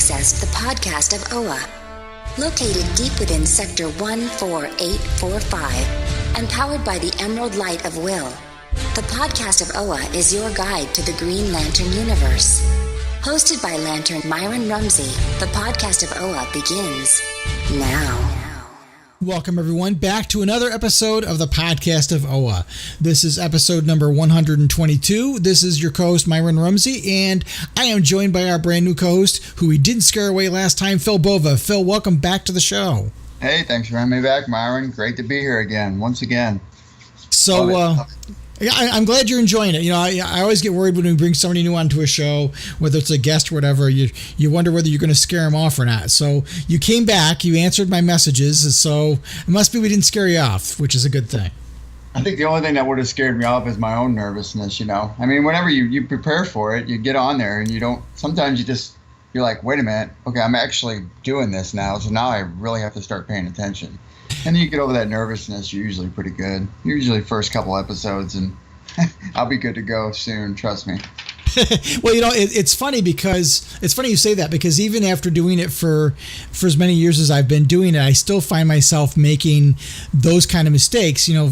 accessed the podcast of OA. Located deep within Sector 14845 and powered by the Emerald Light of Will, the podcast of OA is your guide to the Green Lantern universe. Hosted by Lantern Myron Rumsey, the podcast of OA begins now. Welcome, everyone, back to another episode of the podcast of OA. This is episode number 122. This is your co-host, Myron Rumsey, and I am joined by our brand new co-host, who we didn't scare away last time, Phil Bova. Phil, welcome back to the show. Hey, thanks for having me back, Myron. Great to be here again, once again. So, I'm glad you're enjoying it. You know, I always get worried when we bring somebody new onto a show, whether it's a guest or whatever. You wonder whether you're going to scare them off or not. So you came back, you answered my messages, so it must be we didn't scare you off, which is a good thing. I think the only thing that would have scared me off is my own nervousness, you know. I mean, whenever you prepare for it, you get on there and you don't, sometimes you're like, wait a minute, okay, I'm actually doing this now, so now I really have to start paying attention. And you get over that nervousness, you're usually pretty good. Usually first couple episodes, and I'll be good to go soon, trust me. Well, you know, it's funny because it's funny you say that, because even after doing it for as many years as I've been doing it, I still find myself making those kind of mistakes. You know,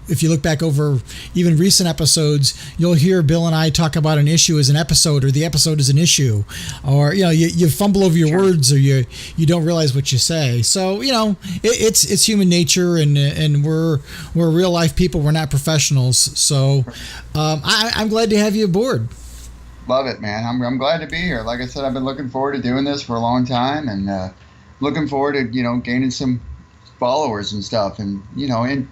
if you look back over even recent episodes, you'll hear Bill and I talk about an issue as an episode, or the episode as an issue, or you know, you fumble over your words, or you don't realize what you say. So you know, it's human nature, and we're real life people. We're not professionals. So I'm glad to have you aboard. Love it, man. I'm glad to be here. Like I said, I've been looking forward to doing this for a long time, and looking forward to, you know, gaining some followers and stuff, and, you know, and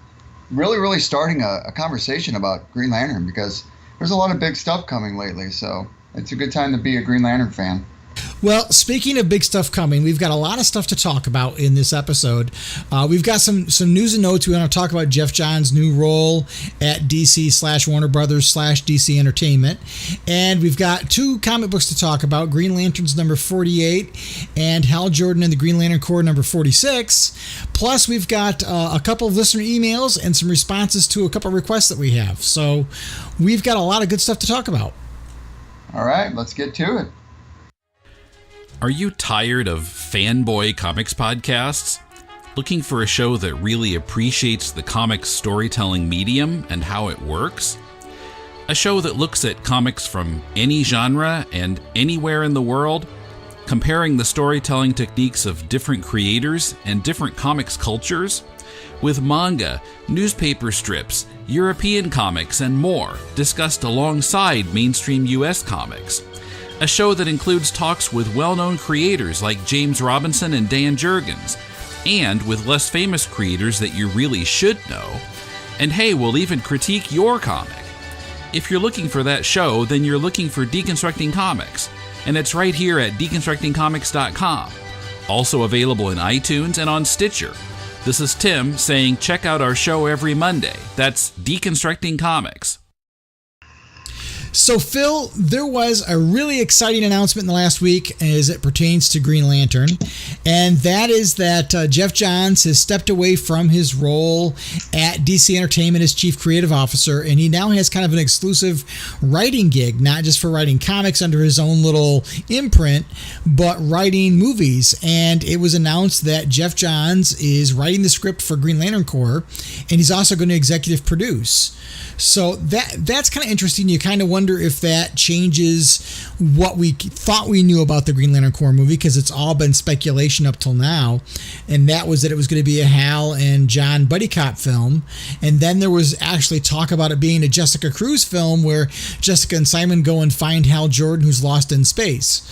really starting a conversation about Green Lantern, because there's a lot of big stuff coming lately, so it's a good time to be a Green Lantern fan. Well, speaking of big stuff coming, we've got a lot of stuff to talk about in this episode. We've got some news and notes. We want to talk about Geoff Johns' new role at DC/Warner Brothers/DC Entertainment. And we've got two comic books to talk about, Green Lanterns number 48 and Hal Jordan and the Green Lantern Corps number 46. Plus, we've got a couple of listener emails and some responses to a couple of requests that we have. So we've got a lot of good stuff to talk about. All right, let's get to it. Are you tired of fanboy comics podcasts? Looking for a show that really appreciates the comics storytelling medium and how it works? A show that looks at comics from any genre and anywhere in the world, comparing the storytelling techniques of different creators and different comics cultures? With manga, newspaper strips, European comics, and more discussed alongside mainstream US comics. A show that includes talks with well-known creators like James Robinson and Dan Jurgens, and with less famous creators that you really should know. And hey, we'll even critique your comic. If you're looking for that show, then you're looking for Deconstructing Comics, and it's right here at deconstructingcomics.com. Also available in iTunes and on Stitcher. This is Tim saying check out our show every Monday. That's Deconstructing Comics. So, Phil, there was a really exciting announcement in the last week as it pertains to Green Lantern, and that is that Geoff Johns has stepped away from his role at DC Entertainment as Chief Creative Officer, and he now has kind of an exclusive writing gig, not just for writing comics under his own little imprint, but writing movies. And it was announced that Geoff Johns is writing the script for Green Lantern Corps, and he's also going to executive produce. So that's kind of interesting. You kind of wonder if that changes what we thought we knew about the Green Lantern Corps movie, because it's all been speculation up till now, and that was that it was going to be a Hal and John buddy cop film, and then there was actually talk about it being a Jessica Cruz film where Jessica and Simon go and find Hal Jordan, who's lost in space.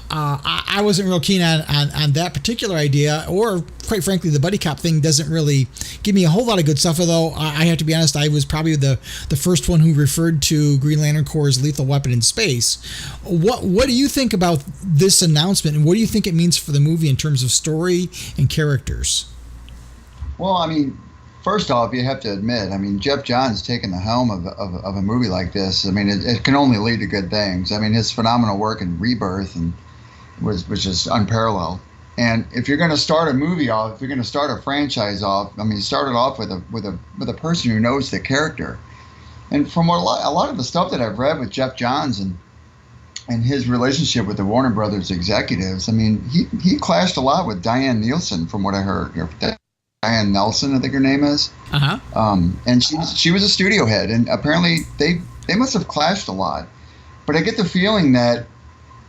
I wasn't real keen on that particular idea, or quite frankly, the buddy cop thing doesn't really give me a whole lot of good stuff, although I have to be honest, I was probably the first one who referred to Green Lantern Corps as lethal weapon in space. What do you think about this announcement, and what do you think it means for the movie in terms of story and characters? Well, I mean, first off, you have to admit, I mean, Geoff Johns taking the helm of a movie like this, I mean, it can only lead to good things. I mean, his phenomenal work in Rebirth was just unparalleled. And if you're going to start a movie off, if you're going to start a franchise off, I mean, start it off with a person who knows the character. And from a lot of the stuff that I've read with Geoff Johns and and his relationship with the Warner Brothers executives. I mean, he clashed a lot with Diane Nielsen, from what I heard. Diane Nelson, I think her name is. And she was a studio head, and apparently they must have clashed a lot. But I get the feeling that,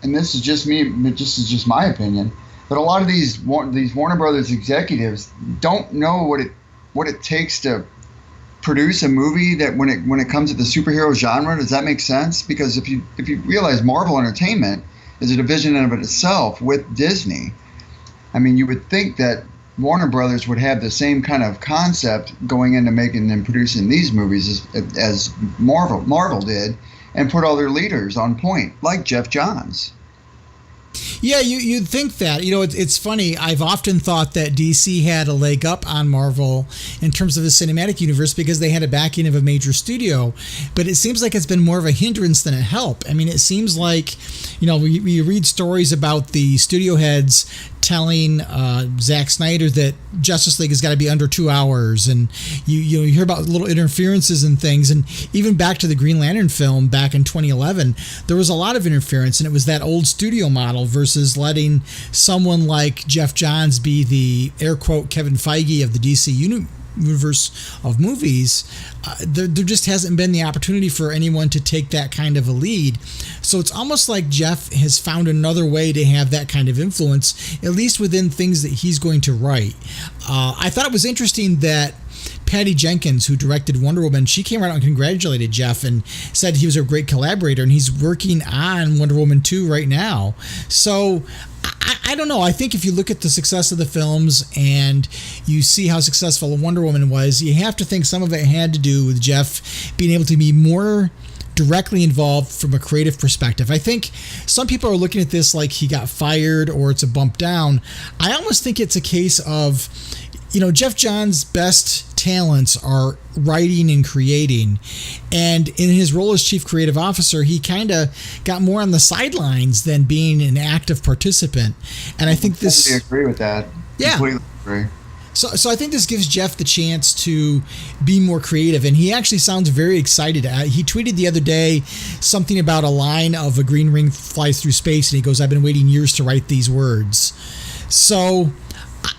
and this is just me, this is just my opinion, but a lot of these Warner Brothers executives don't know what it takes to produce a movie that when it comes to the superhero genre. Does that make sense? Because if you realize Marvel Entertainment is a division of itself with Disney, I mean, you would think that Warner Brothers would have the same kind of concept going into making and producing these movies as Marvel did, and put all their leaders on point, like Jeff Johns. Yeah, you'd think that. It's funny. I've often thought that DC had a leg up on Marvel in terms of the cinematic universe because they had a backing of a major studio. But it seems like it's been more of a hindrance than a help. I mean, it seems like, we read stories about the studio heads telling Zack Snyder that Justice League has got to be under 2 hours, and you hear about little interferences and things. And even back to the Green Lantern film back in 2011, there was a lot of interference, and it was that old studio model versus letting someone like Jeff Johns be the air quote Kevin Feige of the DC universe of movies. There just hasn't been the opportunity for anyone to take that kind of a lead. So it's almost like Jeff has found another way to have that kind of influence, at least within things that he's going to write. I thought it was interesting that Patty Jenkins, who directed Wonder Woman, she came out and congratulated Jeff and said he was a great collaborator, and he's working on Wonder Woman 2 right now. So I don't know. I think if you look at the success of the films and you see how successful Wonder Woman was, you have to think some of it had to do with Jeff being able to be more directly involved from a creative perspective. I think some people are looking at this like he got fired or it's a bump down. I almost think it's a case of, Jeff Johns' best talents are writing and creating, and in his role as chief creative officer, he kind of got more on the sidelines than being an active participant. And I think this, I agree with that. Yeah, completely agree. So I think this gives Jeff the chance to be more creative, and he actually sounds very excited. He tweeted the other day something about a line of a green ring flies through space, and he goes, "I've been waiting years to write these words." So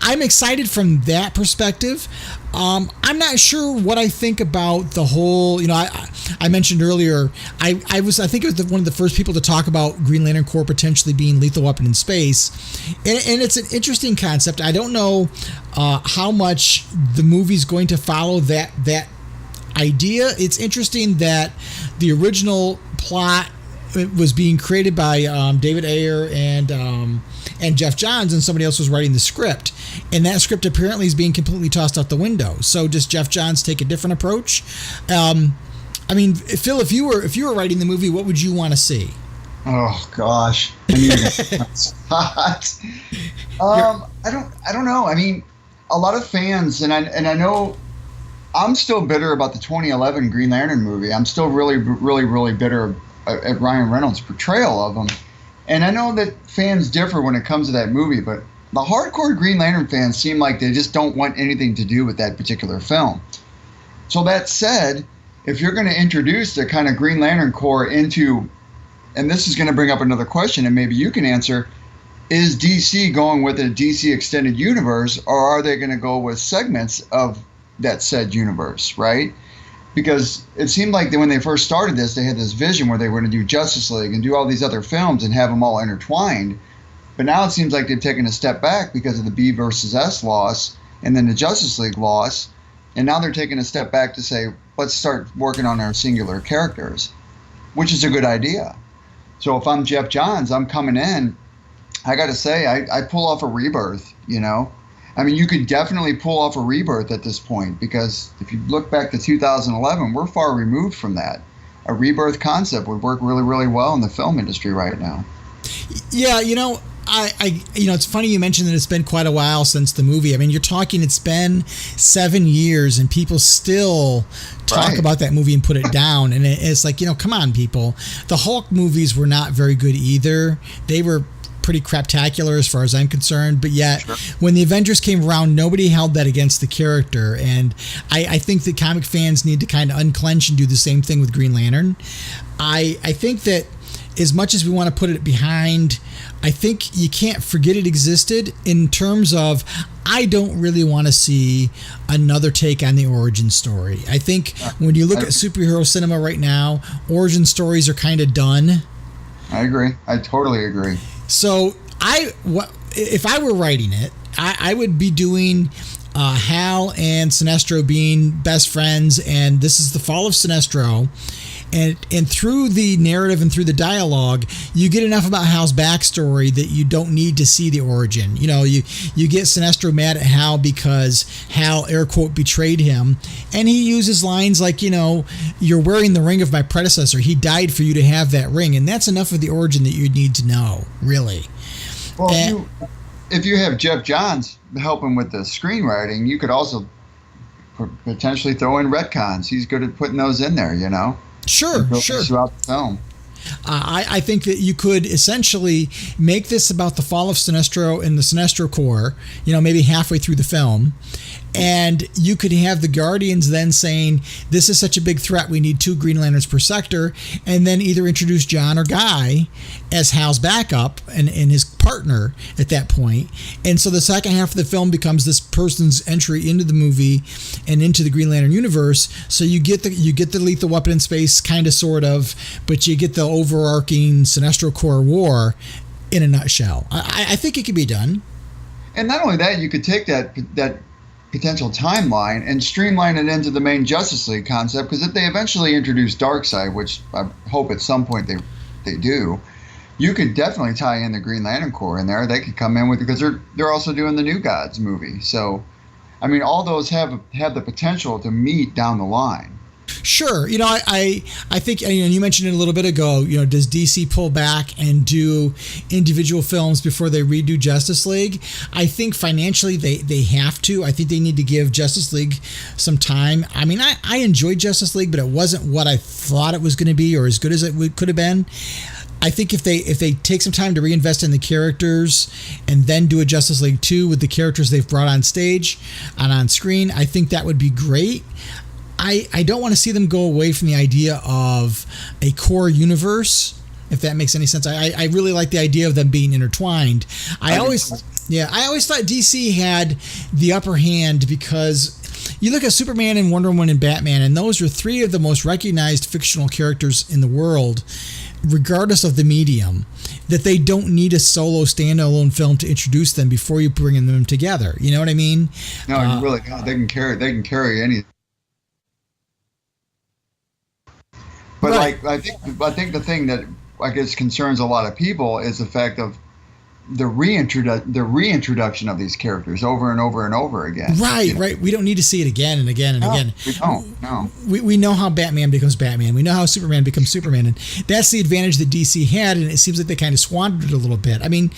I'm excited from that perspective. I'm not sure what I think about the whole, I mentioned earlier, I think it was one of the first people to talk about Green Lantern Corps potentially being lethal weapon in space. And it's an interesting concept. I don't know how much the movie's going to follow that idea. It's interesting that the original plot was being created by David Ayer and Jeff Johns, and somebody else was writing the script, and that script apparently is being completely tossed out the window. So does Jeff Johns take a different approach? I mean, Phil, if you were writing the movie, what would you want to see? Oh gosh, I mean, that's hot. I don't know. I mean, a lot of fans, and I know I'm still bitter about the 2011 Green Lantern movie. I'm still really, really, really bitter at Ryan Reynolds' portrayal of him. And I know that fans differ when it comes to that movie, but the hardcore Green Lantern fans seem like they just don't want anything to do with that particular film. So that said, if you're going to introduce the kind of Green Lantern Corps into, and this is going to bring up another question, and maybe you can answer, is DC going with a DC extended universe, or are they going to go with segments of that said universe, right? Because it seemed like that when they first started this, they had this vision where they were going to do Justice League and do all these other films and have them all intertwined. But now it seems like they've taken a step back because of the B versus S loss and then the Justice League loss. And now they're taking a step back to say, let's start working on our singular characters, which is a good idea. So if I'm Jeff Johns, I'm coming in, I got to say, I pull off a Rebirth, I mean, you could definitely pull off a Rebirth at this point, because if you look back to 2011, we're far removed from that. A Rebirth concept would work really, really well in the film industry right now. Yeah, it's funny you mentioned that it's been quite a while since the movie. I mean, you're talking, it's been 7 years and people still talk about that movie and put it down. And it's like, come on, people. The Hulk movies were not very good either. They were pretty craptacular as far as I'm concerned, but yet when the Avengers came around, nobody held that against the character, and I think that comic fans need to kind of unclench and do the same thing with Green Lantern. I think that as much as we want to put it behind, I think you can't forget it existed in terms of I don't really want to see another take on the origin story. I think when you look at superhero cinema right now, origin stories are kind of done. I agree. I totally agree. So if I were writing it, I would be doing Hal and Sinestro being best friends, and this is the fall of Sinestro. And through the narrative and through the dialogue, you get enough about Hal's backstory that you don't need to see the origin. You get Sinestro mad at Hal because Hal, air quote, betrayed him. And he uses lines like, you're wearing the ring of my predecessor. He died for you to have that ring. And that's enough of the origin that you need to know, really. Well, if you have Jeff Johns helping with the screenwriting, you could also potentially throw in retcons. He's good at putting those in there, Sure. Throughout the film. I think that you could essentially make this about the fall of Sinestro and the Sinestro Corps, maybe halfway through the film. And you could have the Guardians then saying, this is such a big threat, we need 2 Green Lanterns per sector, and then either introduce John or Guy as Hal's backup and his partner at that point. And so the second half of the film becomes this person's entry into the movie and into the Green Lantern universe. So you get the lethal weapon in space, kind of, sort of, but you get the overarching Sinestro Corps war in a nutshell. I think it could be done. And not only that, you could take that potential timeline and streamline it into the main Justice League concept, because if they eventually introduce Darkseid, which I hope at some point they do, you could definitely tie in the Green Lantern Corps in there. They could come in with, because they're also doing the New Gods movie. So, I mean, all those have the potential to meet down the line. Sure. I think, you mentioned it a little bit ago, does DC pull back and do individual films before they redo Justice League? I think financially they have to. I think they need to give Justice League some time. I mean, I enjoyed Justice League, but it wasn't what I thought it was going to be or as good as it could have been. I think if they take some time to reinvest in the characters and then do a Justice League 2 with the characters they've brought on stage and on screen, I think that would be great. I don't want to see them go away from the idea of a core universe, if that makes any sense. I really like the idea of them being intertwined. I always thought DC had the upper hand, because you look at Superman and Wonder Woman and Batman, and those are 3 of the most recognized fictional characters in the world, regardless of the medium, that they don't need a solo standalone film to introduce them before you bring them together. You know what I mean? No, you really don't. They can carry any. But right. I think the thing that I guess concerns a lot of people is the fact of the reintroduction of these characters over and over and over again. Right. We don't need to see it again and again and again. We don't. No. We know how Batman becomes Batman. We know how Superman becomes Superman, and that's the advantage that DC had, and it seems like they kind of squandered it a little bit. I mean,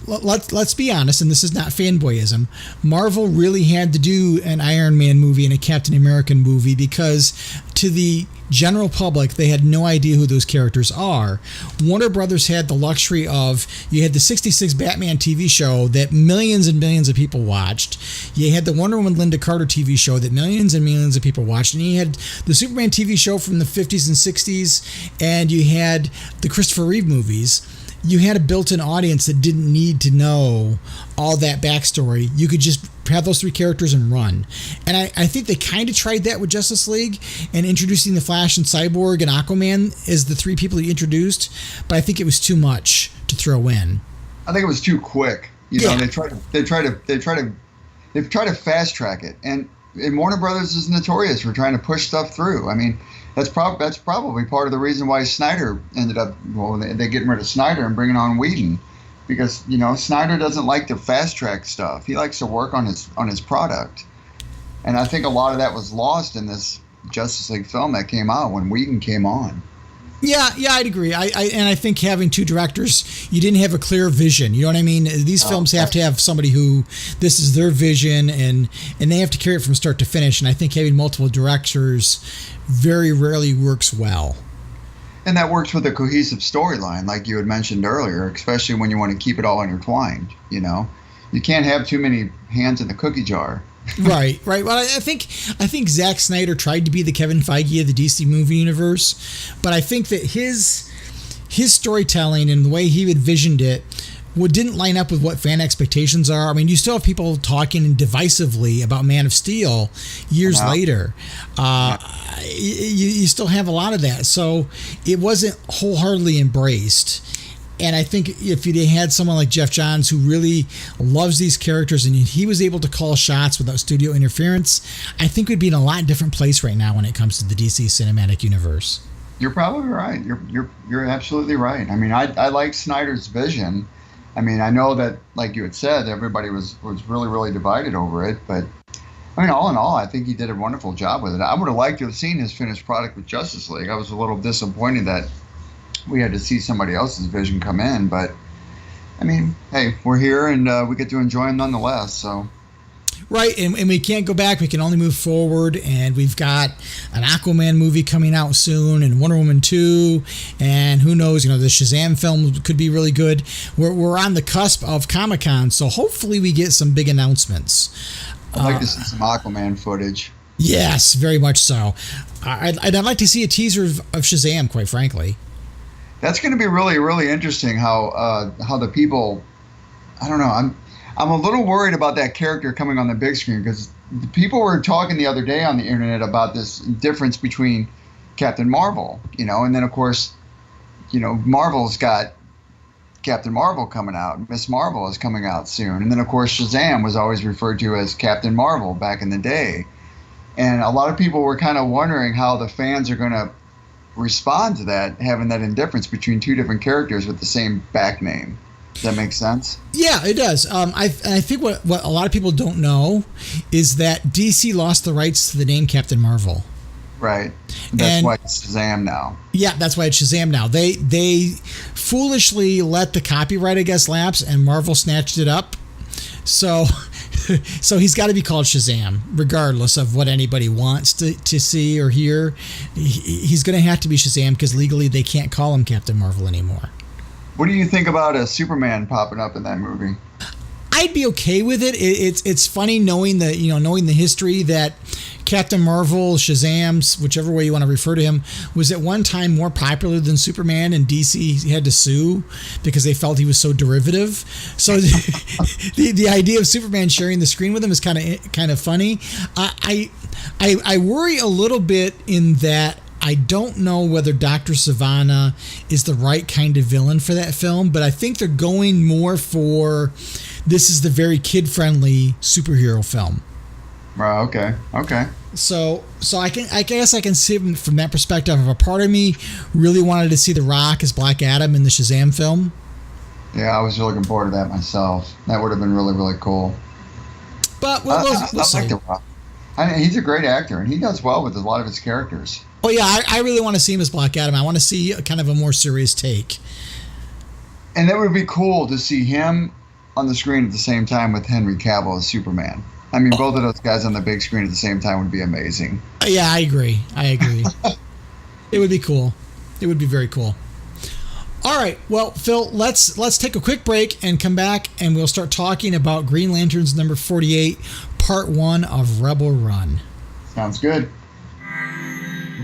let's be honest, and this is not fanboyism. Marvel really had to do an Iron Man movie and a Captain America movie, because to the general public, they had no idea who those characters are. Warner Brothers had the luxury of, you had the 66 Batman TV show that millions and millions of people watched. You had the Wonder Woman Linda Carter TV show that millions and millions of people watched. And you had the Superman TV show from the 50s and 60s. And you had the Christopher Reeve movies. You had a built-in audience that didn't need to know all that backstory. You could just have those 3 characters and run. And I think they kind of tried that with Justice League and introducing the Flash and Cyborg and Aquaman as the 3 people he introduced, but I think it was too much to throw in. I think it was too quick. They try to fast track it, and Warner Brothers is notorious for trying to push stuff through. I mean, that's probably part of the reason why Snyder ended up, they getting rid of Snyder and bringing on Whedon, because Snyder doesn't like to fast track stuff. He likes to work on his product, and I think a lot of that was lost in this Justice League film that came out when Whedon came on. Yeah, I'd agree. I think having 2 directors, you didn't have a clear vision. You know what I mean? These films have to have somebody who, this is their vision, and they have to carry it from start to finish. And I think having multiple directors very rarely works well. And that works with a cohesive storyline, like you had mentioned earlier, especially when you want to keep it all intertwined. You can't have too many hands in the cookie jar. Right. Well, I think Zack Snyder tried to be the Kevin Feige of the DC movie universe, but I think that his his storytelling and the way he envisioned it didn't line up with what fan expectations are. I mean, you still have people talking divisively about Man of Steel years later. You still have a lot of that. So it wasn't wholeheartedly embraced. And I think if you had someone like Jeff Johns who really loves these characters and he was able to call shots without studio interference, I think we'd be in a lot different place right now when it comes to the DC cinematic universe. You're probably right. You're absolutely right. I mean, I like Snyder's vision. I mean, I know that, like you had said, everybody was really, really divided over it. But, I mean, all in all, I think he did a wonderful job with it. I would have liked to have seen his finished product with Justice League. I was a little disappointed that we had to see somebody else's vision come in. But, I mean, hey, we're here and we get to enjoy him nonetheless. So. Right, and we can't go back. We can only move forward, and we've got an Aquaman movie coming out soon, and Wonder Woman 2, and who knows, the Shazam film could be really good. We're on the cusp of Comic-Con, so hopefully we get some big announcements. I'd like to see some Aquaman footage. Yes, very much so. I'd like to see a teaser of Shazam, quite frankly. That's going to be really, really interesting how the people, I don't know, I'm a little worried about that character coming on the big screen because the people were talking the other day on the internet about this difference between Captain Marvel, and then of course, Marvel's got Captain Marvel coming out. Miss Marvel is coming out soon. And then of course Shazam was always referred to as Captain Marvel back in the day. And a lot of people were kind of wondering how the fans are going to respond to that, having that indifference between two different characters with the same back name. Does that make sense? Yeah, it does. I think what a lot of people don't know is that DC lost the rights to the name Captain Marvel. Right. That's why it's Shazam now. Yeah, that's why it's Shazam now. They foolishly let the copyright, I guess, lapse, and Marvel snatched it up. So he's got to be called Shazam, regardless of what anybody wants to see or hear. He's going to have to be Shazam because legally they can't call him Captain Marvel anymore. What do you think about a Superman popping up in that movie? I'd be okay with it. It's funny knowing the history that Captain Marvel, Shazam, whichever way you want to refer to him, was at one time more popular than Superman, and DC had to sue because they felt he was so derivative. So the idea of Superman sharing the screen with him is kind of funny. I worry a little bit in that I don't know whether Dr. Sivana is the right kind of villain for that film, but I think they're going more for this is the very kid-friendly superhero film. Right. Okay. So I guess I can see it from that perspective. If a part of me really wanted to see The Rock as Black Adam in the Shazam film. Yeah, I was looking forward to that myself. That would have been really, really cool. But we'll see. I like The Rock. I mean, he's a great actor, and he does well with a lot of his characters. Oh yeah, I really want to see him as Black Adam. I want to see kind of a more serious take. And that would be cool to see him on the screen at the same time with Henry Cavill as Superman. I mean, both of those guys on the big screen at the same time would be amazing. Yeah, I agree. It would be cool. It would be very cool. All right, well, Phil, let's take a quick break and come back, and we'll start talking about Green Lanterns number 48, Part 1 of Rebel Run. Sounds good.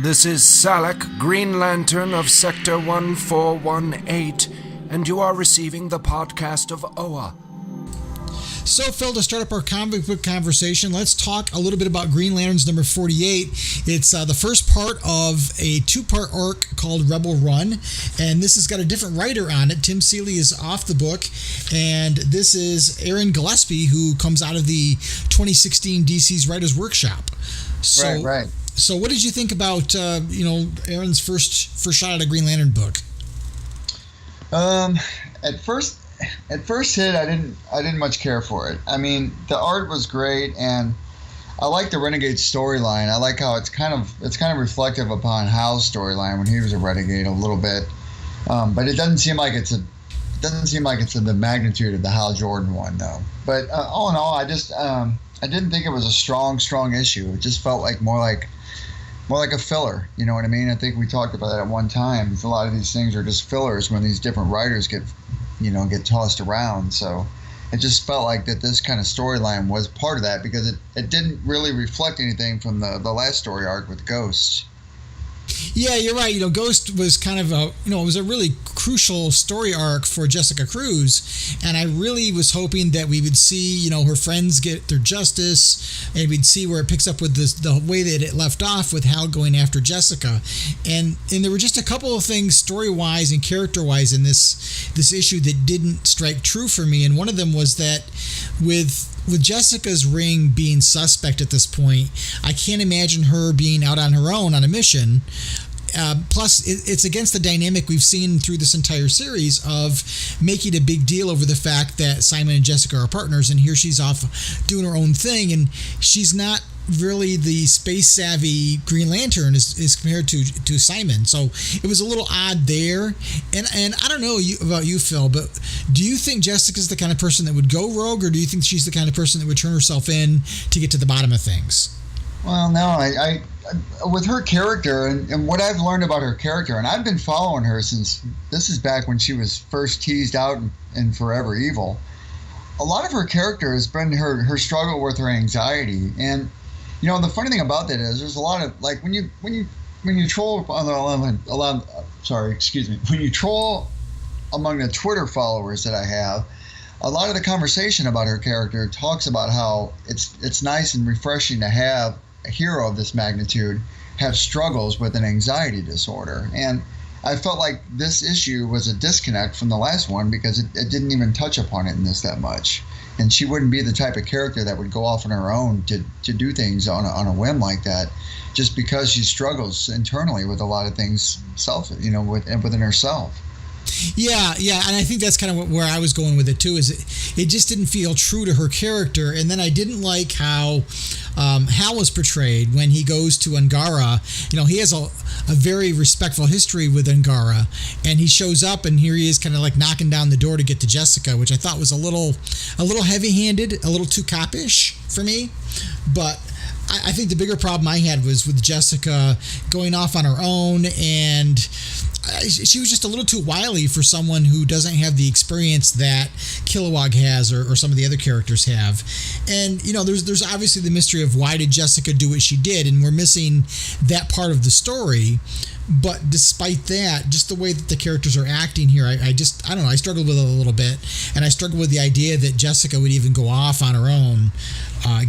This is Salak, Green Lantern of Sector 1418, and you are receiving the podcast of OA. So, Phil, to start up our comic book conversation, let's talk a little bit about Green Lanterns number 48. It's the first part of a two-part arc called Rebel Run, and this has got a different writer on it. Tim Seeley is off the book, and this is Aaron Gillespie, who comes out of the 2016 DC's Writers Workshop. So, right. So, what did you think about Aaron's first shot at a Green Lantern book? At first hit, I didn't much care for it. I mean, the art was great, and I like the Renegade storyline. I like how it's kind of reflective upon Hal's storyline when he was a Renegade a little bit, but it doesn't seem like it's in the magnitude of the Hal Jordan one, though. But all in all, I didn't think it was a strong issue. It just felt like more like a filler. You know what I mean? I think we talked about that at one time. A lot of these things are just fillers when these different writers get tossed around. So it just felt like that this kind of storyline was part of that because it didn't really reflect anything from the last story arc with Ghosts. Yeah, you're right. Ghost was kind of it was a really crucial story arc for Jessica Cruz, and I really was hoping that we would see, her friends get their justice, and we'd see where it picks up with the way that it left off with Hal going after Jessica, and there were just a couple of things story-wise and character-wise in this issue that didn't strike true for me, and one of them was that with Jessica's ring being suspect at this point, I can't imagine her being out on her own on a mission. Plus, it's against the dynamic we've seen through this entire series of making a big deal over the fact that Simon and Jessica are partners, and here she's off doing her own thing, and she's not really the space-savvy Green Lantern is compared to Simon. So it was a little odd there. And I don't know about you, Phil, but do you think Jessica's the kind of person that would go rogue, or do you think she's the kind of person that would turn herself in to get to the bottom of things? Well, no, I with her character and what I've learned about her character, and I've been following her since this is back when she was first teased out in Forever Evil. A lot of her character has been her struggle with her anxiety. And the funny thing about that is there's a lot of, like, when you troll when you troll among the Twitter followers that I have, a lot of the conversation about her character talks about how it's nice and refreshing to have a hero of this magnitude have struggles with an anxiety disorder. And I felt like this issue was a disconnect from the last one because it didn't even touch upon it in this that much. And she wouldn't be the type of character that would go off on her own to do things on a whim like that, just because she struggles internally with a lot of things within herself. Yeah, and I think that's kind of where I was going with it too. Is it just didn't feel true to her character, and then I didn't like how Hal was portrayed when he goes to Angara. He has a very respectful history with Angara, and he shows up, and here he is, kind of like knocking down the door to get to Jessica, which I thought was a little heavy-handed, a little too cop-ish for me, but. I think the bigger problem I had was with Jessica going off on her own, and she was just a little too wily for someone who doesn't have the experience that Kilowog has or some of the other characters have. And, there's obviously the mystery of why did Jessica do what she did, and we're missing that part of the story. But despite that, just the way that the characters are acting here, I don't know, I struggled with it a little bit. And I struggled with the idea that Jessica would even go off on her own,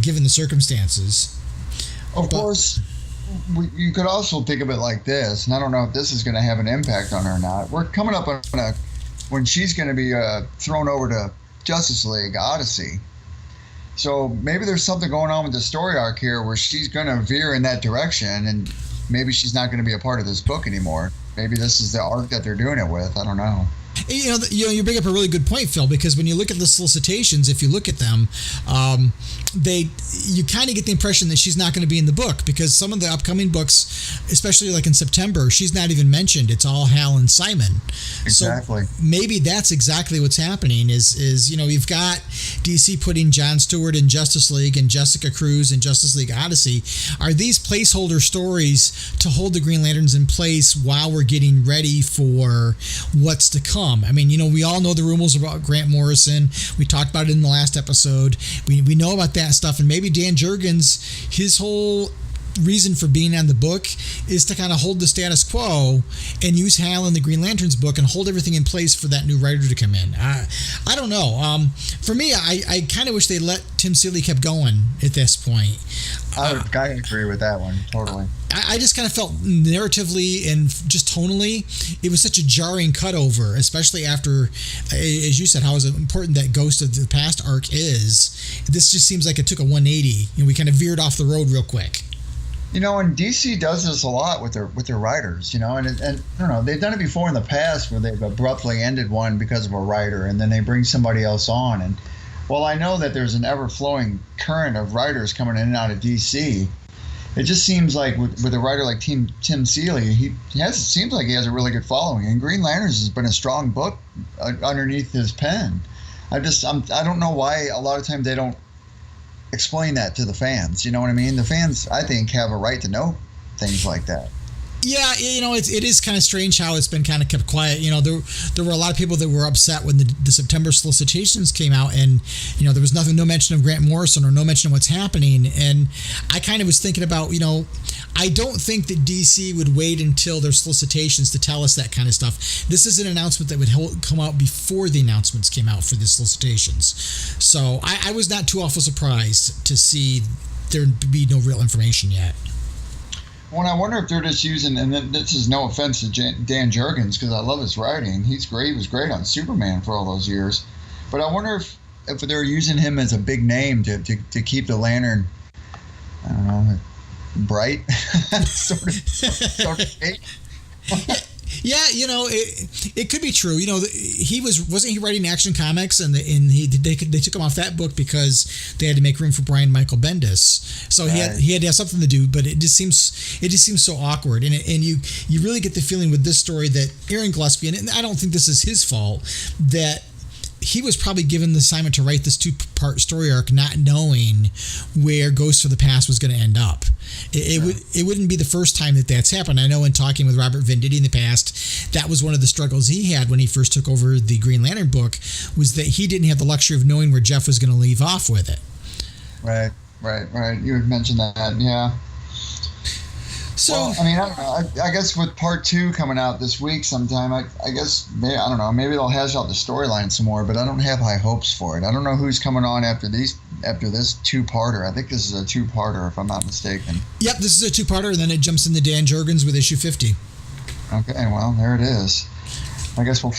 given the circumstances. Of course, you could also think of it like this, and I don't know if this is going to have an impact on her or not. We're coming up on when she's going to be thrown over to Justice League Odyssey. So maybe there's something going on with the story arc here where she's going to veer in that direction, and maybe she's not going to be a part of this book anymore. Maybe this is the arc that they're doing it with. I don't know. You bring up a really good point, Phil, because when you look at the solicitations, if you look at them, you kind of get the impression that she's not going to be in the book, because some of the upcoming books, especially like in September, she's not even mentioned. It's all Hal and Simon. Exactly. So maybe that's exactly what's happening is you've got DC putting John Stewart in Justice League and Jessica Cruz in Justice League Odyssey. Are these placeholder stories to hold the Green Lanterns in place while we're getting ready for what's to come? I mean, we all know the rumors about Grant Morrison. We talked about it in the last episode. We know about that stuff, and maybe Dan Jurgens, his whole reason for being on the book is to kind of hold the status quo and use Hal in the Green Lantern's book and hold everything in place for that new writer to come in. I don't know. For me, I kind of wish they let Tim Seeley kept going at this point. I agree with that one, totally. I just kind of felt narratively and just tonally, it was such a jarring cutover, especially after, as you said, how important that Ghost of the Past arc is. This just seems like it took a 180, and we kind of veered off the road real quick. And DC does this a lot with their writers, and I don't know, they've done it before in the past where they've abruptly ended one because of a writer, and then they bring somebody else on. And while I know that there's an ever-flowing current of writers coming in and out of DC, it just seems like with a writer like Tim Seeley, seems like he has a really good following, and Green Lanterns has been a strong book underneath his pen. I don't know why a lot of times they don't explain that to the fans. You know what I mean? The fans, I think, have a right to know things like that. Yeah, it is kind of strange how it's been kind of kept quiet. There were a lot of people that were upset when the September solicitations came out, and there was no mention of Grant Morrison or no mention of what's happening. And I kind of was thinking about, I don't think that DC would wait until their solicitations to tell us that kind of stuff. This is an announcement that would come out before the announcements came out for the solicitations. So I was not too awful surprised to see there be no real information yet. Well, I wonder if they're just using, and this is no offense to Dan Jurgens, because I love his writing. He's great. He was great on Superman for all those years. But I wonder if they're using him as a big name to keep the Lantern, I don't know, bright, sort of fake. Yeah, it could be true. Wasn't he writing Action Comics, and they took him off that book because they had to make room for Brian Michael Bendis. So right. he had to have something to do. But it just seems so awkward, and you really get the feeling with this story that Aaron Gillespie, and I don't think this is his fault, that he was probably given the assignment to write this 2-part story arc not knowing where Ghost of the Past was going to end up. It wouldn't be the first time that's happened. I know in talking with Robert Venditti in the past, that was one of the struggles he had when he first took over the Green Lantern book, was that he didn't have the luxury of knowing where Jeff was going to leave off with it. Right. You had mentioned that, yeah. So, well, I mean, I don't know. I guess with part 2 coming out this week sometime, I guess, I don't know, maybe they'll hash out the storyline some more, but I don't have high hopes for it. I don't know who's coming on after this 2-parter. I think this is a 2-parter, if I'm not mistaken. Yep, this is a 2-parter, and then it jumps into Dan Jurgens with issue 50. Okay, well, there it is. I guess we're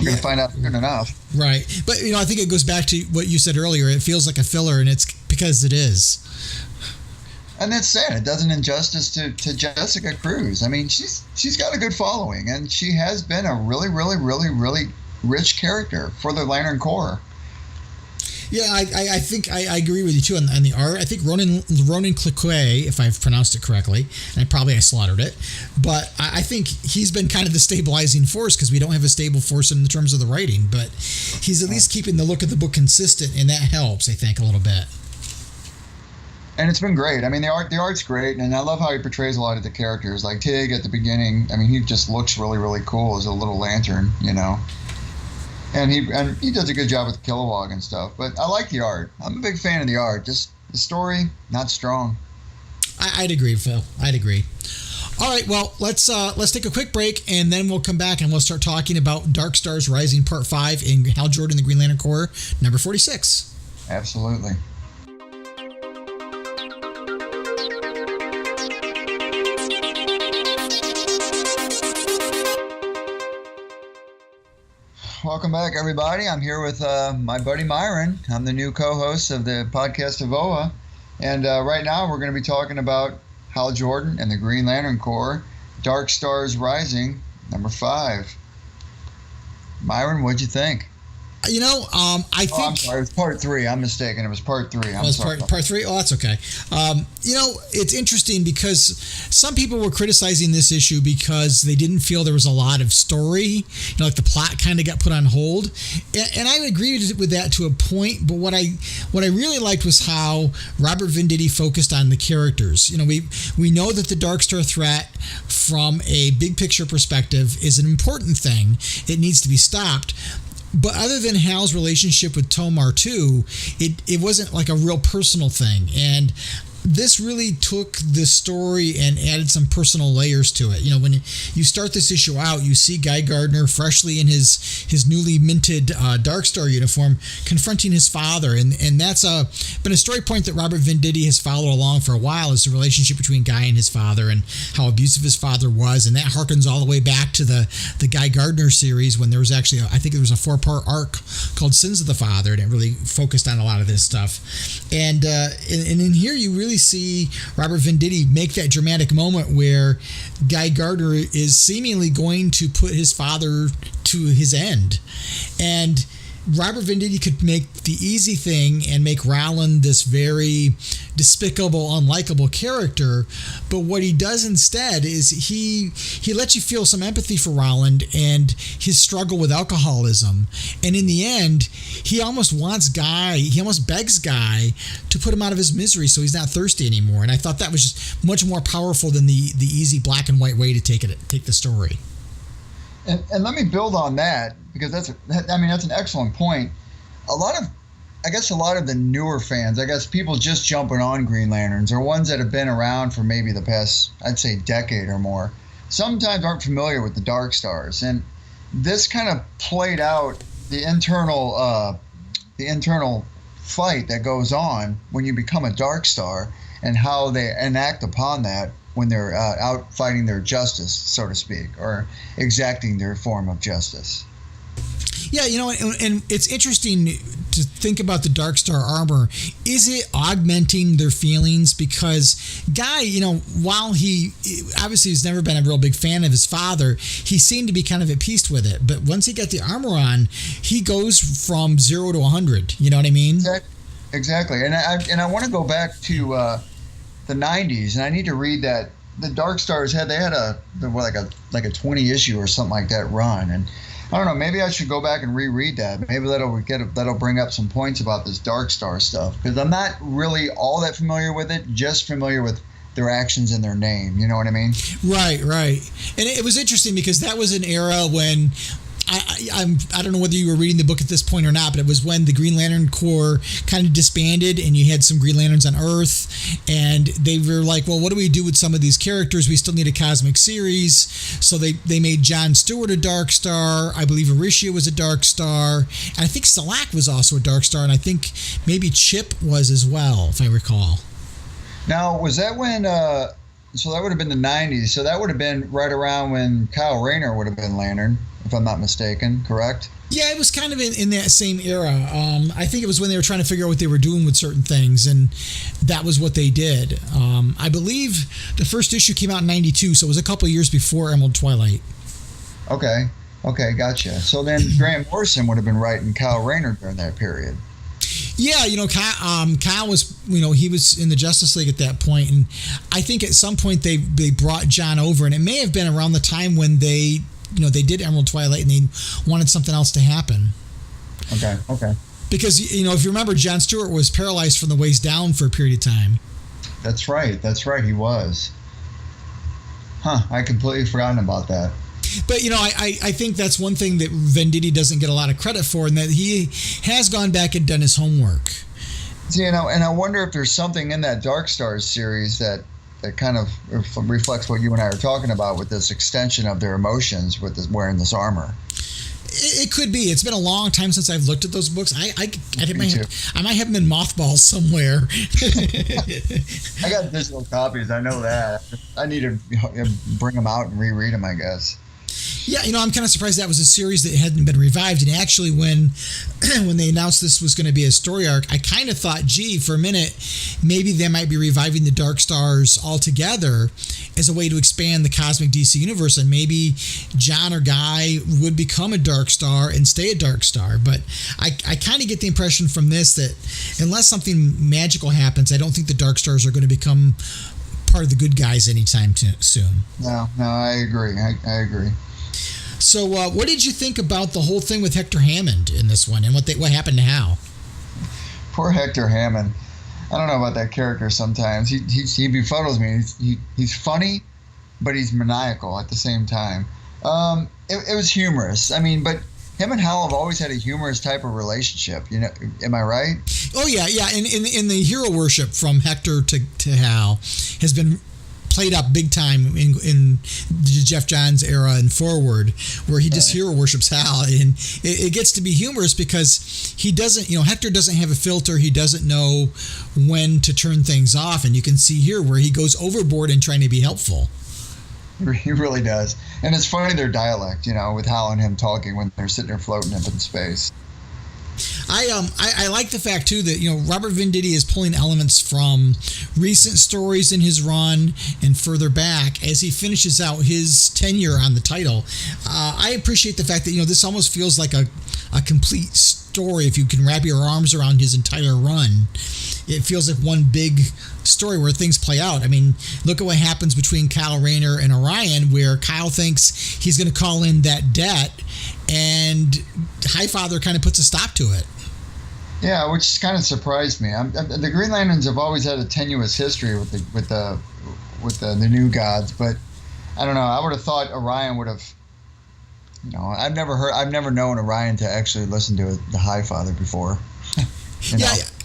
going to find out soon enough. Right. But, I think it goes back to what you said earlier. It feels like a filler, and it's because it is. And that's sad. It does an injustice to Jessica Cruz. I mean, she's got a good following, and she has been a really, really, really, really rich character for the Lantern Corps. Yeah, I think I agree with you too on the art. I think Ronan Cliquet, if I've pronounced it correctly, and I slaughtered it, but I think he's been kind of the stabilizing force because we don't have a stable force in terms of the writing, but he's at least keeping the look of the book consistent, and that helps, I think, a little bit. And it's been great. I mean, the art's great, and I love how he portrays a lot of the characters. Like Tig at the beginning, I mean, he just looks really, really cool as a little lantern, And he does a good job with Kilowog and stuff. But I like the art. I'm a big fan of the art. Just the story, not strong. I'd agree, Phil. I'd agree. All right, well, let's take a quick break, and then we'll come back and we'll start talking about Darkstars Rising Part 5 in Hal Jordan, the Green Lantern Corps, number 46. Absolutely. Welcome back, everybody. I'm here with my buddy Myron. I'm the new co-host of the podcast of OA. And right now we're going to be talking about Hal Jordan and the Green Lantern Corps, Darkstars Rising, number 5. Myron, what'd you think? I think... I'm sorry, it was part 3. I'm mistaken. It was part 3. It was part 3? Oh, that's okay. It's interesting because some people were criticizing this issue because they didn't feel there was a lot of story. Like the plot kind of got put on hold. And I agree with that to a point, but what I really liked was how Robert Venditti focused on the characters. We know that the Darkstar threat from a big picture perspective is an important thing. It needs to be stopped. But other than Hal's relationship with Tomar too, it wasn't like a real personal thing. And this really took the story and added some personal layers to it. When you start this issue out, you see Guy Gardner freshly in his newly minted Darkstar uniform confronting his father. And that's been a story point that Robert Venditti has followed along for a while, is the relationship between Guy and his father and how abusive his father was. And that harkens all the way back to the Guy Gardner series when there was actually, I think there was a 4-part arc called Sins of the Father, and it really focused on a lot of this stuff. And in here you really see Robert Venditti make that dramatic moment where Guy Gardner is seemingly going to put his father to his end. And Robert Venditti could make the easy thing and make Roland this very despicable, unlikable character, but what he does instead is he lets you feel some empathy for Roland and his struggle with alcoholism, and in the end, he almost begs Guy to put him out of his misery so he's not thirsty anymore, and I thought that was just much more powerful than the easy black and white way to take the story. And let me build on that, because that's an excellent point. A lot of the newer fans, people just jumping on Green Lanterns, or ones that have been around for maybe the past, I'd say, decade or more, sometimes aren't familiar with the Darkstars. And this kind of played out the internal fight that goes on when you become a Darkstar, and how they enact upon that when they're out fighting their justice, so to speak, or exacting their form of justice. Yeah, and it's interesting to think about the Darkstar armor. Is it augmenting their feelings? Because Guy, while he obviously has never been a real big fan of his father, he seemed to be kind of at peace with it. But once he got the armor on, he goes from 0 to 100. You know what I mean? Exactly. And I want to go back to the 90s, and I need to read that the Darkstars had a 20 issue or something like that run, and I don't know, maybe I should go back and reread that. Maybe that'll bring up some points about this Darkstar stuff, because I'm not really all that familiar with it, just familiar with their actions and their name. You know what I mean? Right. And it was interesting because that was an era when I don't know whether you were reading the book at this point or not, but it was when the Green Lantern Corps kind of disbanded, and you had some Green Lanterns on Earth, and they were like, well, what do we do with some of these characters? We still need a cosmic series. So they made John Stewart a Darkstar. I believe Aricia was a Darkstar. And I think Salak was also a Darkstar, and I think maybe Chip was as well, if I recall. Now, was that when... so that would have been the 90s. So that would have been right around when Kyle Rayner would have been Lantern, if I'm not mistaken, correct? Yeah, it was kind of in that same era. I think it was when they were trying to figure out what they were doing with certain things, and that was what they did. I believe the first issue came out in 92, so it was a couple of years before Emerald Twilight. Okay, gotcha. So then Grant Morrison would have been writing Kyle Rayner during that period. Yeah, Kyle was, he was in the Justice League at that point, and I think at some point they brought John over, and it may have been around the time when they did Emerald Twilight and they wanted something else to happen. Okay. Because, if you remember, John Stewart was paralyzed from the waist down for a period of time. That's right, he was. I completely forgotten about that. But, I think that's one thing that Venditti doesn't get a lot of credit for, and that he has gone back and done his homework. See, and I wonder if there's something in that Darkstars series that kind of reflects what you and I are talking about with this extension of their emotions with wearing this armor. It could be. It's been a long time since I've looked at those books. I might have them in mothballs somewhere. I got digital copies. I know that. I need to bring them out and reread them, I guess. Yeah, I'm kind of surprised that was a series that hadn't been revived. And actually, when they announced this was going to be a story arc, I kind of thought, gee, for a minute, maybe they might be reviving the Darkstars altogether as a way to expand the cosmic DC universe, and maybe John or Guy would become a Darkstar and stay a Darkstar. But I kind of get the impression from this that unless something magical happens, I don't think the Darkstars are going to become part of the good guys anytime soon. No, I agree. I agree. So what did you think about the whole thing with Hector Hammond in this one, and what happened to Hal? Poor Hector Hammond. I don't know about that character sometimes. He befuddles me. He's funny, but he's maniacal at the same time. It was humorous. But him and Hal have always had a humorous type of relationship. Am I right? Oh, yeah. In the hero worship from Hector to Hal has been played up big time in Jeff Johns era and forward, where he just hero worships Hal, and it gets to be humorous because he doesn't, Hector doesn't have a filter. He doesn't know when to turn things off, and you can see here where he goes overboard in trying to be helpful. He really does. And it's funny, their dialect, with Hal and him talking when they're sitting there floating up in space. I like the fact too that Robert Venditti is pulling elements from recent stories in his run and further back as he finishes out his tenure on the title. I appreciate the fact that this almost feels like a complete story, if you can wrap your arms around his entire run, it feels like one big story where things play out. I mean, look at what happens between Kyle Rayner and Orion, where Kyle thinks he's going to call in that debt, and Highfather kind of puts a stop to it. Yeah, which kind of surprised me. The Green Lanterns have always had a tenuous history with the New Gods, but I don't know. I would have thought Orion would have. I've never known Orion to actually listen to the Highfather before.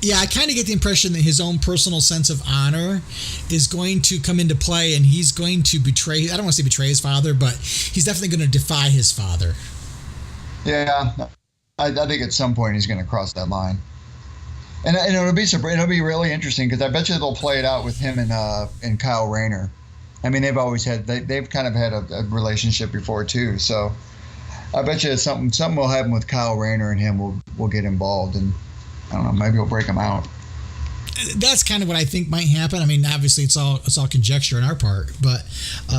Yeah, I kind of get the impression that his own personal sense of honor is going to come into play, and he's going to betray. I don't want to say betray his father, but he's definitely going to defy his father. Yeah, I think at some point he's going to cross that line, and it'll be really interesting because I bet you they'll play it out with him and Kyle Rayner. I mean, they've kind of had a relationship before too, so I bet you something will happen with Kyle Rayner and him will get involved, and I don't know, maybe we'll break him out. That's kind of what I think might happen. I mean, obviously it's all conjecture on our part, but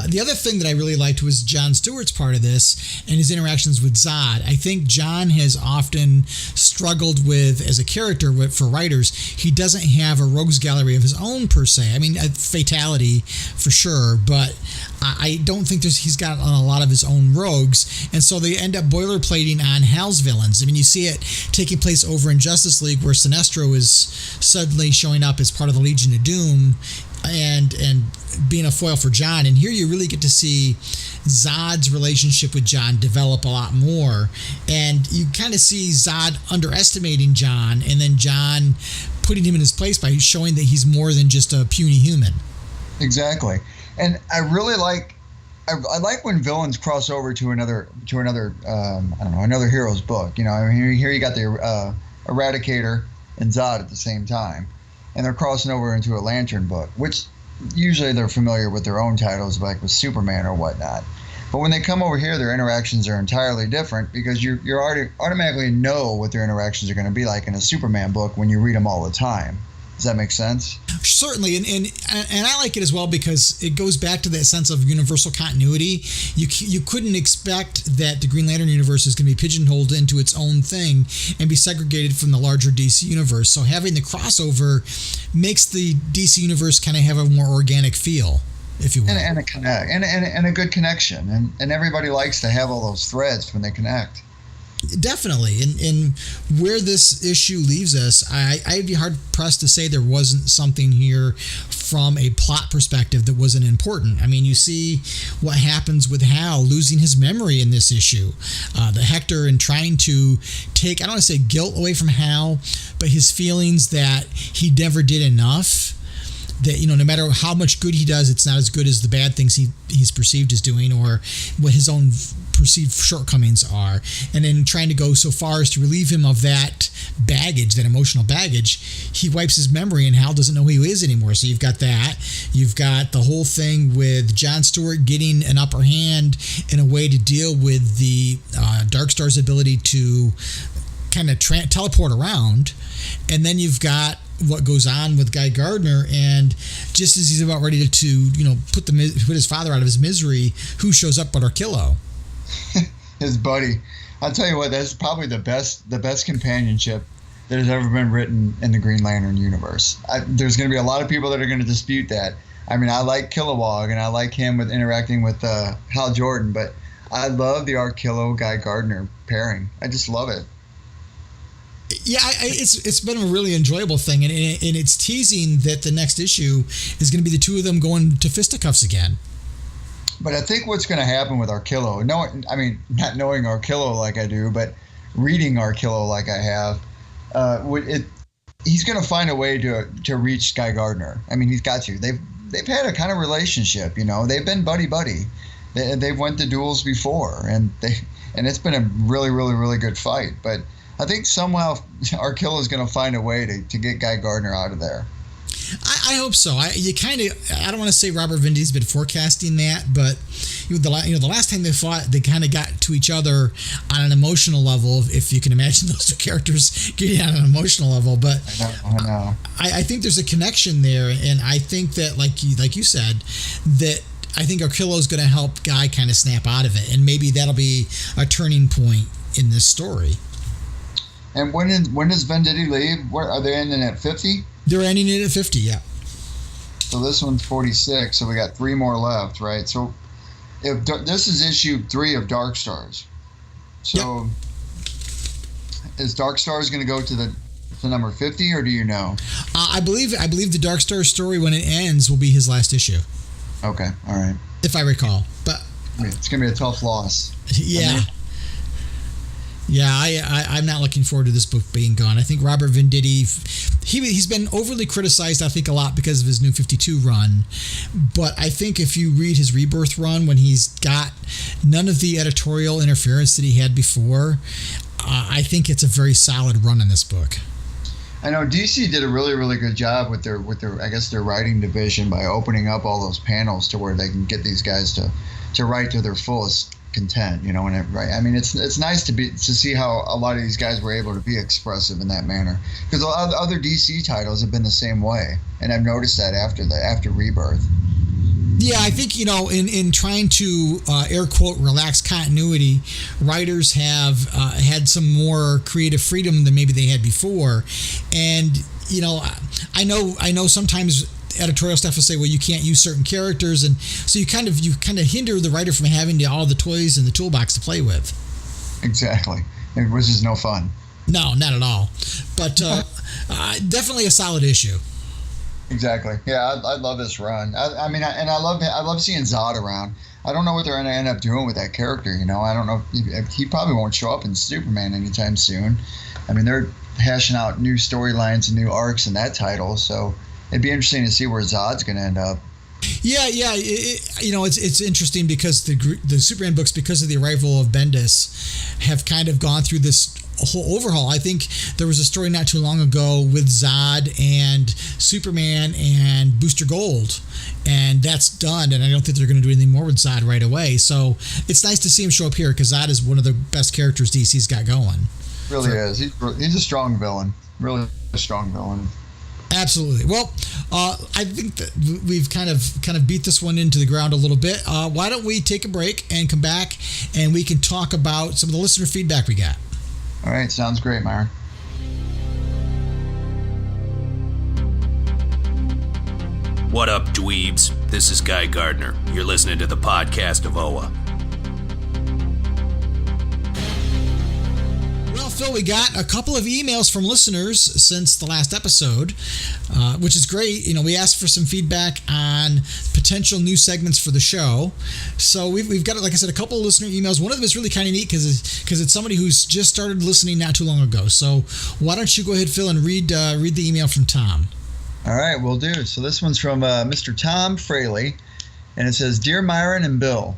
the other thing that I really liked was Jon Stewart's part of this and his interactions with Zod. I think Jon has often struggled with, as a character, for writers, he doesn't have a rogues gallery of his own per se. I mean, a fatality for sure, but I don't think he's got a lot of his own rogues, and so they end up boilerplating on Hal's villains. I mean, you see it taking place over in Justice League, where Sinestro is suddenly showing up as part of the Legion of Doom and being a foil for Jon. And here you really get to see Zod's relationship with Jon develop a lot more, and you kind of see Zod underestimating Jon, and then Jon putting him in his place by showing that he's more than just a puny human. Exactly. And I really like when villains cross over to another another hero's book. I mean, here you got the Eradicator and Zod at the same time, and they're crossing over into a Lantern book, which usually they're familiar with their own titles, like with Superman or whatnot. But when they come over here, their interactions are entirely different because you already automatically know what their interactions are going to be like in a Superman book when you read them all the time. Does that make sense? Certainly, and I like it as well because it goes back to that sense of universal continuity. You couldn't expect that the Green Lantern universe is going to be pigeonholed into its own thing and be segregated from the larger DC universe. So having the crossover makes the DC universe kind of have a more organic feel, if you will. And a good connection. And everybody likes to have all those threads when they connect. Definitely. And where this issue leaves us, I'd be hard-pressed to say there wasn't something here from a plot perspective that wasn't important. I mean, you see what happens with Hal losing his memory in this issue. The Hector and trying to take, I don't want to say guilt away from Hal, but his feelings that he never did enough. That, no matter how much good he does, it's not as good as the bad things he's perceived as doing or what his own perceived shortcomings are. And then trying to go so far as to relieve him of that baggage, that emotional baggage, he wipes his memory and Hal doesn't know who he is anymore. So you've got that. You've got the whole thing with Jon Stewart getting an upper hand in a way to deal with the Darkstars' ability to kind of teleport around. And then you've got what goes on with Guy Gardner, and just as he's about ready to put his father out of his misery, who shows up but Arkillo? His buddy. I'll tell you what, that's probably the best companionship that has ever been written in the Green Lantern universe. There's going to be a lot of people that are going to dispute that. I mean, I like Kilowog, and I like him with interacting with Hal Jordan, but I love the Arkillo Guy Gardner pairing. I just love it. Yeah, it's been a really enjoyable thing, and it's teasing that the next issue is going to be the two of them going to fisticuffs again. But I think what's going to happen with Arkillo, not knowing Arkillo like I do, but reading Arkillo like I have, he's going to find a way to reach Guy Gardner. I mean, he's got to. They've had a kind of relationship, They've been buddy. They've went to duels before, and it's been a really, really, really good fight. But I think somehow Arkillo is going to find a way to get Guy Gardner out of there. I hope so. I don't want to say Robert Venditti's been forecasting that, but the last time they fought, they kind of got to each other on an emotional level, if you can imagine those two characters getting on an emotional level. But I know. I think there's a connection there, and I think that, like you said, that I think Arkillo is going to help Guy kind of snap out of it, and maybe that'll be a turning point in this story. And when does Venditti leave? Where are they ending at 50? They're ending it at 50, yeah. So this one's 46, so we got 3 more left, right? So if this is issue 3 of Darkstars. So is Darkstars going to go to number 50, or do you know? I believe the Darkstars story, when it ends, will be his last issue. Okay, all right. If I recall. But it's going to be a tough loss. Yeah. I'm not looking forward to this book being gone. I think Robert Venditti, he's been overly criticized, I think, a lot because of his New 52 run. But I think if you read his Rebirth run, when he's got none of the editorial interference that he had before, I think it's a very solid run in this book. I know DC did a really, really good job with their I guess their writing division by opening up all those panels to where they can get these guys to write to their fullest content, you know, and right. I mean, it's nice to see how a lot of these guys were able to be expressive in that manner, because other DC titles have been the same way, and I've noticed that after Rebirth. Yeah, I think, you know, in trying to air quote relax continuity, writers have had some more creative freedom than maybe they had before, and you know, I know sometimes editorial staff will say, well, you can't use certain characters, and so you kind of hinder the writer from having all the toys in the toolbox to play with. Exactly, which is no fun. No, not at all. But definitely a solid issue. Exactly. Yeah, I love this run. I mean, I love seeing Zod around. I don't know what they're going to end up doing with that character. You know, I don't know. He probably won't show up in Superman anytime soon. I mean, they're hashing out new storylines and new arcs in that title, so it'd be interesting to see where Zod's going to end up. Yeah. You know, it's interesting because the Superman books, because of the arrival of Bendis, have kind of gone through this whole overhaul. I think there was a story not too long ago with Zod and Superman and Booster Gold, and that's done, and I don't think they're going to do anything more with Zod right away. So it's nice to see him show up here, because Zod is one of the best characters DC's got going. Really is. He's a strong villain. Really a strong villain. Absolutely. Well, I think that we've kind of beat this one into the ground a little bit. Why don't we take a break and come back, and we can talk about some of the listener feedback we got. All right, sounds great, Myron. What up, dweebs? This is Guy Gardner. You're listening to the podcast of OA. Well, Phil, we got a couple of emails from listeners since the last episode, which is great. You know, we asked for some feedback on potential new segments for the show. So we've got, like I said, a couple of listener emails. One of them is really kind of neat because it's somebody who's just started listening not too long ago. So why don't you go ahead, Phil, and read the email from Tom. All right, will do. So this one's from Mr. Tom Fraley, and it says, Dear Myron and Bill.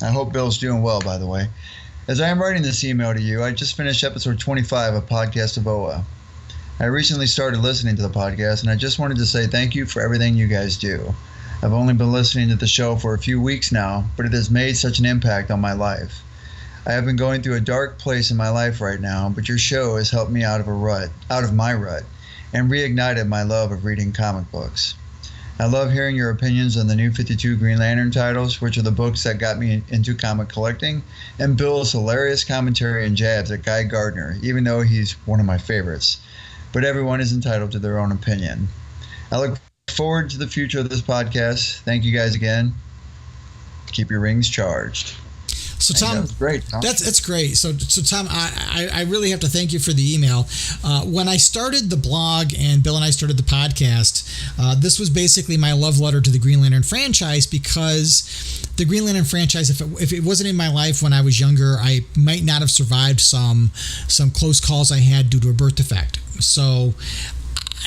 I hope Bill's doing well, by the way. As I am writing this email to you, I just finished episode 25 of Podcast of OA. I recently started listening to the podcast, and I just wanted to say thank you for everything you guys do. I've only been listening to the show for a few weeks now, but it has made such an impact on my life. I have been going through a dark place in my life right now, but your show has helped me out of my rut, and reignited my love of reading comic books. I love hearing your opinions on the New 52 Green Lantern titles, which are the books that got me into comic collecting, and Bill's hilarious commentary and jabs at Guy Gardner, even though he's one of my favorites. But everyone is entitled to their own opinion. I look forward to the future of this podcast. Thank you guys again. Keep your rings charged. So Tom, that's great. Huh? That's great. So Tom, I really have to thank you for the email. When I started the blog and Bill and I started the podcast, this was basically my love letter to the Green Lantern franchise, because the Green Lantern franchise, if it wasn't in my life when I was younger, I might not have survived some close calls I had due to a birth defect. So,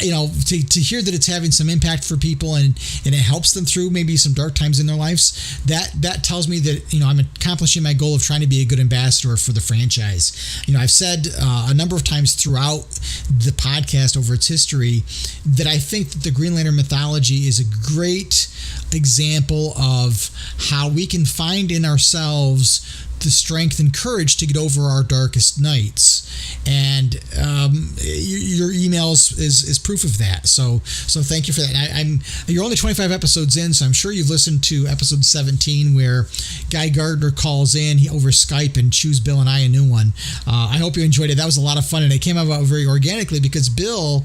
you know, to hear that it's having some impact for people and it helps them through maybe some dark times in their lives, that tells me that, you know, I'm accomplishing my goal of trying to be a good ambassador for the franchise. You know, I've said a number of times throughout the podcast over its history that I think that the Green Lantern mythology is a great example of how we can find in ourselves the strength and courage to get over our darkest nights. And your emails is proof of that. So thank you for that. You're only 25 episodes in, so I'm sure you've listened to episode 17 where Guy Gardner calls in over Skype and chews Bill and I a new one. I hope you enjoyed it. That was a lot of fun, and it came about very organically because Bill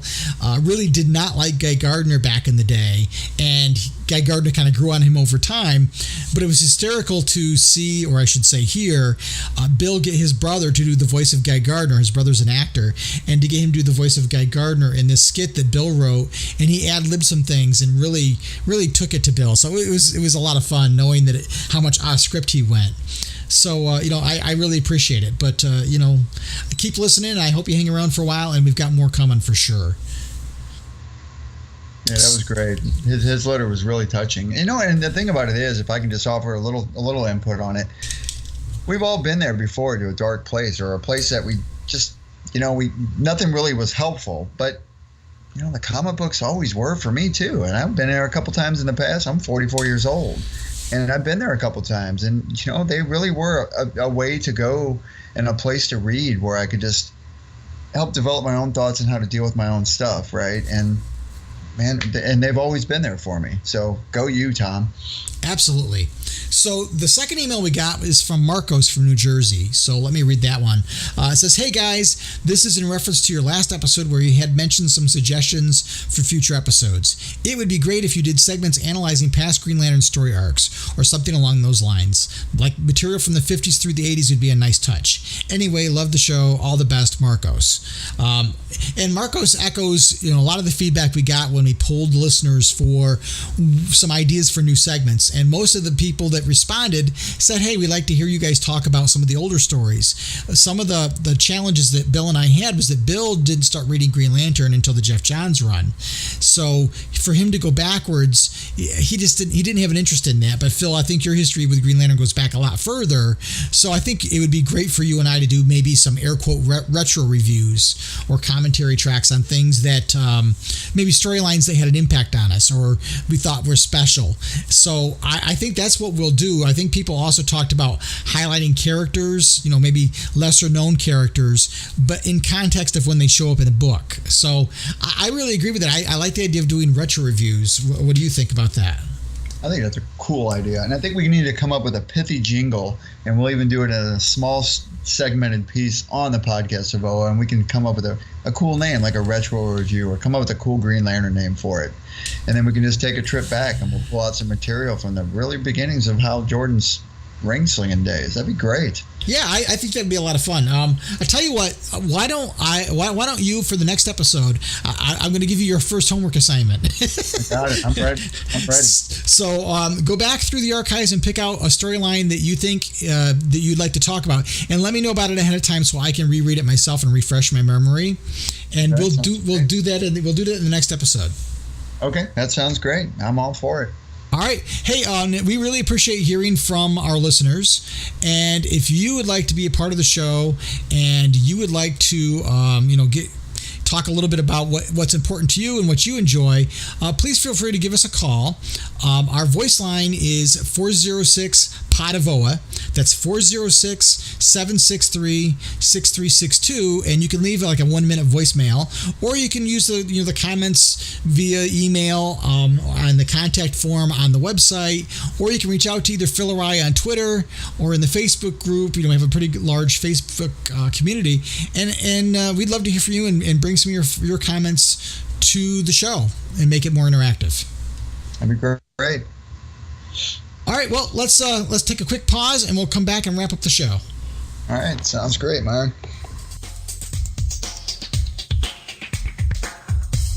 really did not like Guy Gardner back in the day, and Guy Gardner kind of grew on him over time. But it was hysterical to see, or I should say hear, Bill get his brother to do the voice of Guy Gardner. His brother's an actor, and to get him to do the voice of Guy Gardner in this skit that Bill wrote, and he ad-libbed some things and really took it to Bill. So it was a lot of fun knowing that how much off script he went. So, I really appreciate it. But, keep listening. I hope you hang around for a while, and we've got more coming for sure. Yeah, that was great. His letter was really touching. And the thing about it is, if I can just offer a little input on it, we've all been there before to a dark place or a place that we just, nothing really was helpful. But, the comic books always were for me too. And I've been there a couple times in the past. I'm 44 years old. And I've been there a couple times, and they really were a way to go and a place to read where I could just help develop my own thoughts and how to deal with my own stuff, right? And man, and they've always been there for me. So go you, Tom. Absolutely. So the second email we got is from Marcos from New Jersey. So let me read that one. It says, "Hey guys, this is in reference to your last episode where you had mentioned some suggestions for future episodes. It would be great if you did segments analyzing past Green Lantern story arcs or something along those lines. Like material from the 50s through the 80s would be a nice touch. Anyway, love the show. All the best, Marcos." And Marcos echoes, a lot of the feedback we got when we polled listeners for some ideas for new segments. And most of the people that responded said, "Hey, we'd like to hear you guys talk about some of the older stories." Some of the challenges that Bill and I had was that Bill didn't start reading Green Lantern until the Jeff Johns run. So for him to go backwards, he didn't have an interest in that. But Phil, I think your history with Green Lantern goes back a lot further. So I think it would be great for you and I to do maybe some air quote retro reviews or commentary tracks on things that maybe storylines that had an impact on us or we thought were special. So I think that's what we'll do. I think people also talked about highlighting characters, maybe lesser known characters, but in context of when they show up in a book. So I really agree with that. I like the idea of doing retro reviews. What do you think about that? I think that's a cool idea. And I think we need to come up with a pithy jingle, and we'll even do it in a small segmented piece on the podcast of OA, and we can come up with a cool name, like a retro review, or come up with a cool Green Lantern name for it. And then we can just take a trip back, and we'll pull out some material from the really beginnings of Hal Jordan's ring slinging days. That'd be great. Yeah, I think that'd be a lot of fun. I tell you what, why don't you, for the next episode, I'm going to give you your first homework assignment. Got it. I'm ready. So go back through the archives and pick out a storyline that you think that you'd like to talk about, and let me know about it ahead of time so I can reread it myself and refresh my memory. And we'll do that in the next episode. Okay, that sounds great. I'm all for it. All right. Hey, we really appreciate hearing from our listeners. And if you would like to be a part of the show and you would like to, talk a little bit about what's important to you and what you enjoy, please feel free to give us a call. Our voice line is 406-POD-OA. That's 406-763-6362, and you can leave like a 1-minute voicemail, or you can use the comments via email on the contact form on the website, or you can reach out to either Phil or I on Twitter or in the Facebook group. We have a pretty large Facebook community, and we'd love to hear from you and bring some of your comments to the show and make it more interactive. That'd be great. All right, well, let's take a quick pause, and we'll come back and wrap up the show. All right, sounds great, Myron.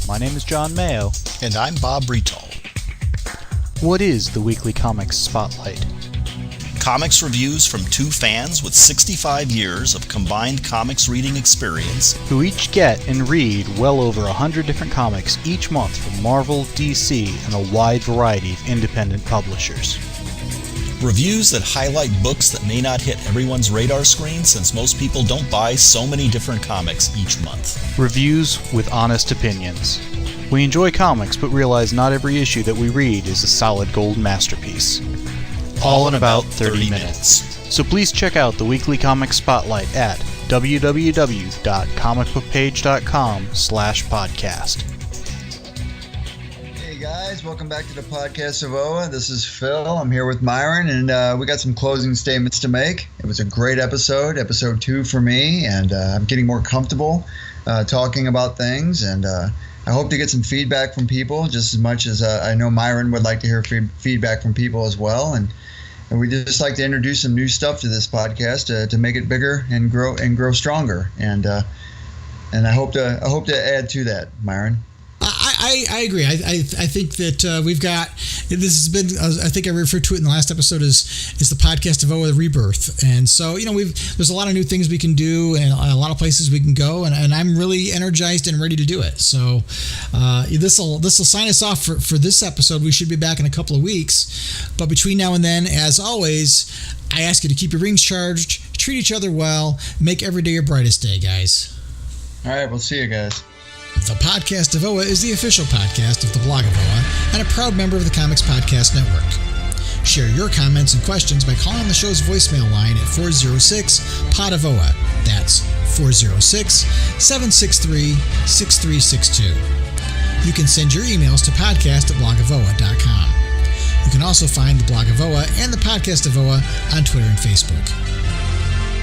My name is John Mayo. And I'm Bob Rital. What is the Weekly Comics Spotlight? Comics reviews from two fans with 65 years of combined comics reading experience, who each get and read well over 100 different comics each month from Marvel, DC, and a wide variety of independent publishers. Reviews that highlight books that may not hit everyone's radar screen since most people don't buy so many different comics each month. Reviews with honest opinions. We enjoy comics but realize not every issue that we read is a solid gold masterpiece. All in about 30 minutes. So please check out the Weekly Comics Spotlight at www.comicbookpage.com/podcast. Hey guys, welcome back to the podcast of OA. This is Phil. I'm here with Myron, and we got some closing statements to make. It was a great episode 2 for me, and I'm getting more comfortable talking about things, and I hope to get some feedback from people just as much as I know Myron would like to hear feedback from people as well. And we just like to introduce some new stuff to this podcast to make it bigger and grow stronger. And I hope to add to that, Myron. I agree. I think that we've got, this has been, I think I referred to it in the last episode as the podcast of OA Rebirth. And so, there's a lot of new things we can do and a lot of places we can go. And I'm really energized and ready to do it. So this will sign us off for this episode. We should be back in a couple of weeks. But between now and then, as always, I ask you to keep your rings charged, treat each other well, make every day your brightest day, guys. All right, we'll see you guys. The Podcast of OA is the official podcast of the blog of OA and a proud member of the Comics Podcast Network. Share your comments and questions by calling the show's voicemail line at 406-POD-OA. That's 406-763-6362. You can send your emails to podcast@blogofoa.com. You can also find the Blog of OA and the Podcast of OA on Twitter and Facebook.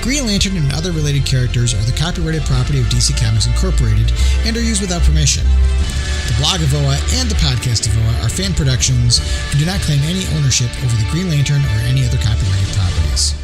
Green Lantern and other related characters are the copyrighted property of DC Comics Incorporated and are used without permission. The Blog of OA and the Podcast of OA are fan productions and do not claim any ownership over the Green Lantern or any other copyrighted properties.